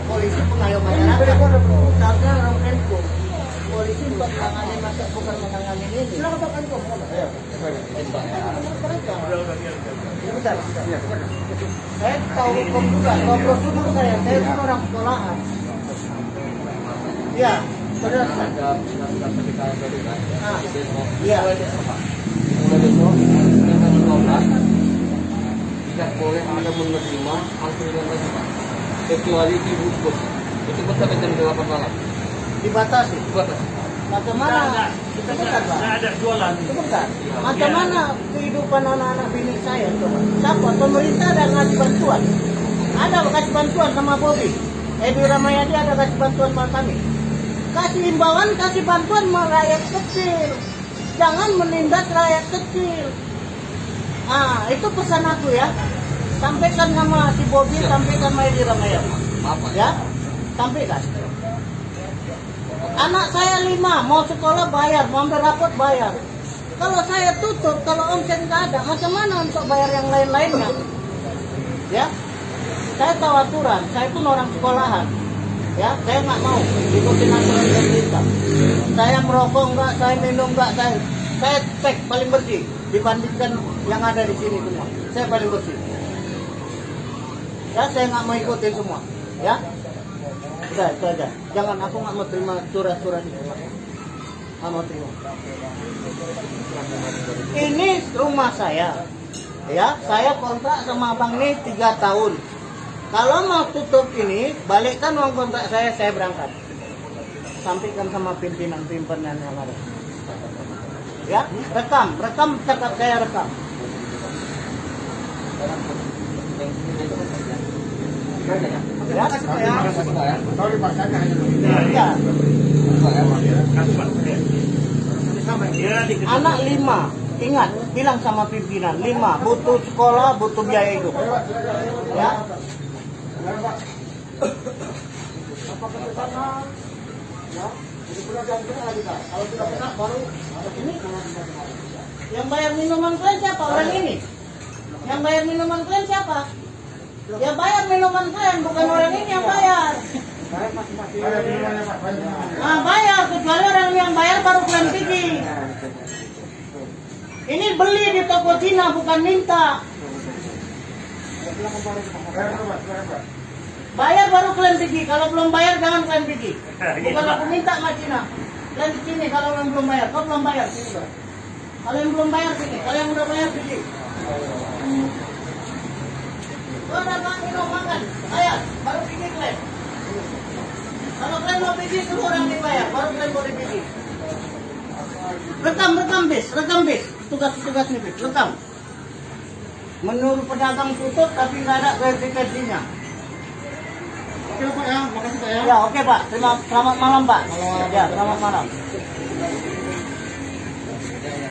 polisi pengayom masyarakat. Seharusnya orang Menko. Polisi buat menangani masyarakat, bukan menangani ini. Silakan Pak Menko. Bentar. Saya tahu hukum juga, tahu prosedur saya kan orang sekolahan. Iya, benar. Iya. Mulai besok, tanggal 12, tidak boleh ada menerima angsuran lagi Pak. Kecuali ibu bos. Itu pun sampai jam 8 malam. Dibatasi. Dibatasi. Macam mana? Sebentar, Pak. Nggak ada jualan. Sebentar. Macam mana kehidupan anak-anak bini saya, coba? Siapa? Pemerintah ada ngasih bantuan. Ada kasih bantuan sama Bobi. Edi Ramayadi ada kasih bantuan sama kami. Kasih himbauan, kasih bantuan sama rakyat kecil. Jangan menindas rakyat kecil. Ah, itu pesan aku ya. Sampaikan sama si Bobi, sampaikan sama Edi Ramayadi. Ya, sampaikan. Anak saya 5, mau sekolah bayar, mau ambil rapot bayar. Kalau saya tutup, kalau omset nggak ada, macam mana untuk bayar yang lain-lainnya? Ya, saya tahu aturan, saya pun orang sekolahan. Ya, saya nggak mau ikutin aturan pemerintah. Saya merokok nggak, saya minum nggak, saya cek paling bersih dibandingkan yang ada di sini semua. Saya paling bersih. Ya, saya nggak mau ikutin semua. Ya. Udah, itu aja. Jangan, aku nggak mau terima surat-surat itu. Nggak mau terima. Ini rumah saya. Ya, saya kontrak sama abang ini 3 tahun. Kalau mau tutup ini, balikkan uang kontrak saya berangkat. Sampaikan sama pimpinan-pimpinan yang ada. Ya, rekam cakap saya rekam. Ya, anak 5, ingat, bilang sama pimpinan 5, butuh sekolah, butuh biaya hidup. Ya. Yang bayar minuman kalian siapa? Orang ini. Yang bayar minuman kalian siapa? Ya bayar minuman kalian, bukan orang ini yang bayar. Nah, bayar, kecuali orang yang bayar baru kalian pergi. Ini beli di toko Cina, bukan minta. Bayar baru kalian pergi, kalau belum bayar jangan kalian pergi. Bukan aku minta sama Cina. Kalian di sini kalau yang belum bayar, kau belum bayar. Kalau yang belum bayar pergi, kalau yang udah bayar pergi. Kau dapat minum makan, bayar, baru pergi kalian. Kalau kalian mau pergi, semua orang dibayar, baru kalian boleh pergi. Rekam bis, tugas nih bis, rekam. Menurut pedagang tutup tapi nggak ada verifikasinya. Oke Pak ya, makasih Pak ya. Ya oke Pak, selamat malam Pak. Ya selamat malam.